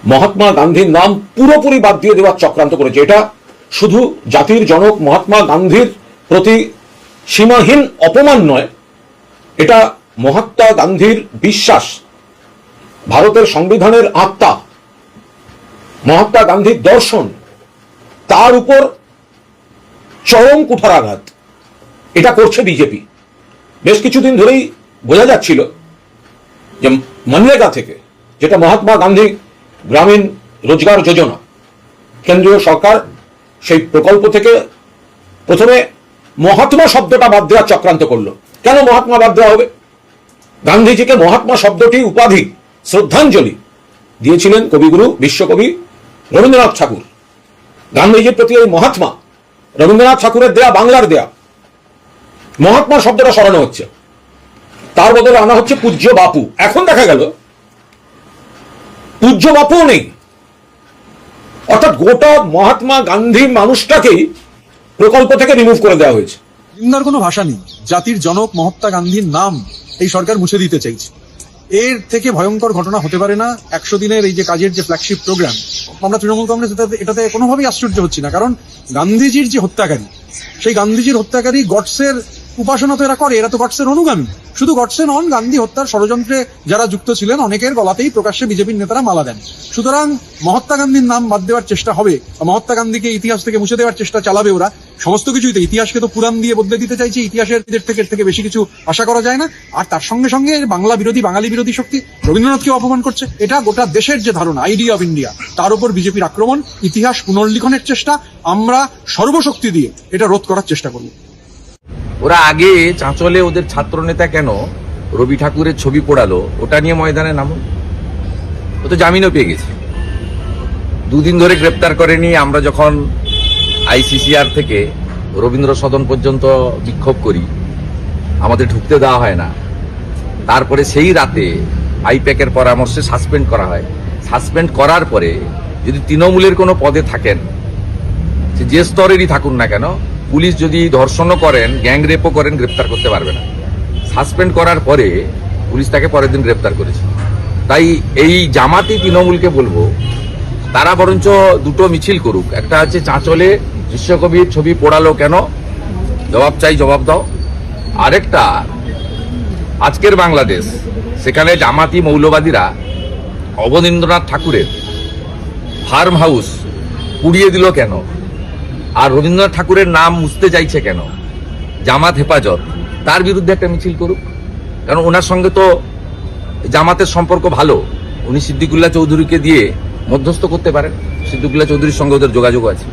মহাত্মা গান্ধীর নাম পুরোপুরি বাদ দিয়ে দেওয়ার চক্রান্ত করেছে। এটা শুধু জাতির জনক মহাত্মা গান্ধীর প্রতি সীমাহীন অপমান নয়, এটা মহাত্মা গান্ধীর বিশ্বাস, ভারতের সংবিধানের আত্মা, মহাত্মা গান্ধীর দর্শন, তার উপর চরম কুঠারাঘাত এটা করছে বিজেপি। বেশ কিছুদিন ধরেই বোঝা যাচ্ছিল যে মনরেগা থেকে, যেটা মহাত্মা গান্ধী গ্রামীণ রোজগার যোজনা, কেন্দ্রীয় সরকার সেই প্রকল্প থেকে প্রথমে মহাত্মা শব্দটা বাদ দেওয়ার চক্রান্ত করলো। কেন মহাত্মা বাদ দেওয়া হবে? গান্ধীজিকে মহাত্মা শব্দটি উপাধি শ্রদ্ধাঞ্জলি দিয়েছিলেন কবিগুরু বিশ্বকবি রবীন্দ্রনাথ ঠাকুর। গান্ধীজির প্রতি এই মহাত্মা রবীন্দ্রনাথ ঠাকুরের দেয়া, বাংলার দেয়া। মহাত্মা শব্দটা সরানো হচ্ছে, তার বদলে আনা হচ্ছে পূজ্য বাপু। এখন দেখা গেল পূজ্য বাপুও নেই, অর্থাৎ গোটা মহাত্মা গান্ধী মানুষটাকেই প্রকল্প থেকে রিমুভ করে দেওয়া হয়েছে। নিন্দার কোনো ভাষা নেই। জাতির জনক মহাত্মা গান্ধীর নাম এই সরকার মুছে দিতে চাইছে। এর থেকে ভয়ঙ্কর ঘটনা হতে পারে না। 100 দিনের এই যে কাজের যে ফ্ল্যাগশিপ প্রোগ্রাম, আমরা তৃণমূল কংগ্রেস এটাতে কোনোভাবেই আশ্চর্য হচ্ছি না। কারণ গান্ধীজির যে হত্যাকারী, সেই গান্ধীজির হত্যাকারী গডসের উপাসনা তো এরা করে, এরা তো গডসের অনুগামী। শুধু গডসে নন, গান্ধী হত্যার ষড়যন্ত্রে যারা যুক্ত ছিলেন অনেকের গলাতেই প্রকাশ্যে বিজেপির নেতারা মালা দেন। সুতরাং মহাত্মা গান্ধীর নাম বাদ দেওয়ার চেষ্টা হবে, মহাত্মা গান্ধীকে ইতিহাস থেকে মুছে দেওয়ার চেষ্টা চালাবে ওরা। সমস্ত কিছুই তো, ইতিহাসকে তো পুরাণ দিয়ে বদলে দিতে চাইছে। ইতিহাসের থেকে বেশি কিছু আশা করা যায় না। আর তার সঙ্গে সঙ্গে বাংলা বিরোধী, বাঙালি বিরোধী শক্তি রবীন্দ্রনাথকেও অপমান করছে। এটা গোটা দেশের যে ধারণা, আইডিয়া অফ ইন্ডিয়া, তার উপর বিজেপির আক্রমণ, ইতিহাস পুনর্লিখনের চেষ্টা। আমরা সর্বশক্তি দিয়ে এটা রোধ করার চেষ্টা করব। ওরা আগে চাঁচলে ওদের ছাত্র নেতা কেন রবি ঠাকুরের ছবি পোড়ালো, ওটা নিয়ে ময়দানে নামুন। ও তো জামিনও পেয়ে গেছে, 2 দিন ধরে গ্রেপ্তার করেনি। আমরা যখন আইসিসিআর থেকে রবীন্দ্র সদন পর্যন্ত বিক্ষোভ করি, আমাদের ঢুকতে দেওয়া হয় না। তারপরে সেই রাতে আইপ্যাকের পরামর্শে সাসপেন্ড করা হয়। সাসপেন্ড করার পরে যদি তৃণমূলের কোনো পদে থাকেন, যে স্তরেরই থাকুন না কেন, পুলিশ যদি ধর্ষণও করেন, গ্যাং রেপও করেন, গ্রেপ্তার করতে পারবে না। সাসপেন্ড করার পরে পুলিশ তাকে পরের দিন গ্রেপ্তার করেছে। তাই এই জামাতি তৃণমূলকে বলবো, তারা বরঞ্চ দুটো মিছিল করুক। একটা হচ্ছে চাঁচলে বিশ্বকবির ছবি পোড়ালো কেন, জবাব চাই, জবাব দাও। আরেকটা আজকের বাংলাদেশ, সেখানে জামাতি মৌলবাদীরা অবনীন্দ্রনাথ ঠাকুরের ফার্ম হাউস পুড়িয়ে দিল কেন, আর রবীন্দ্রনাথ ঠাকুরের নাম মুছতে চাইছে কেন, জামাত হেফাজত, তার বিরুদ্ধে একটা মিছিল করুক। কারণ ওনার সঙ্গে তো জামাতের সম্পর্ক ভালো, উনি সিদ্দিকুল্লাহ চৌধুরীকে দিয়ে মধ্যস্থ করতে পারেন। সিদ্দিকুল্লাহ চৌধুরীর সঙ্গে ওদের যোগাযোগ আছে।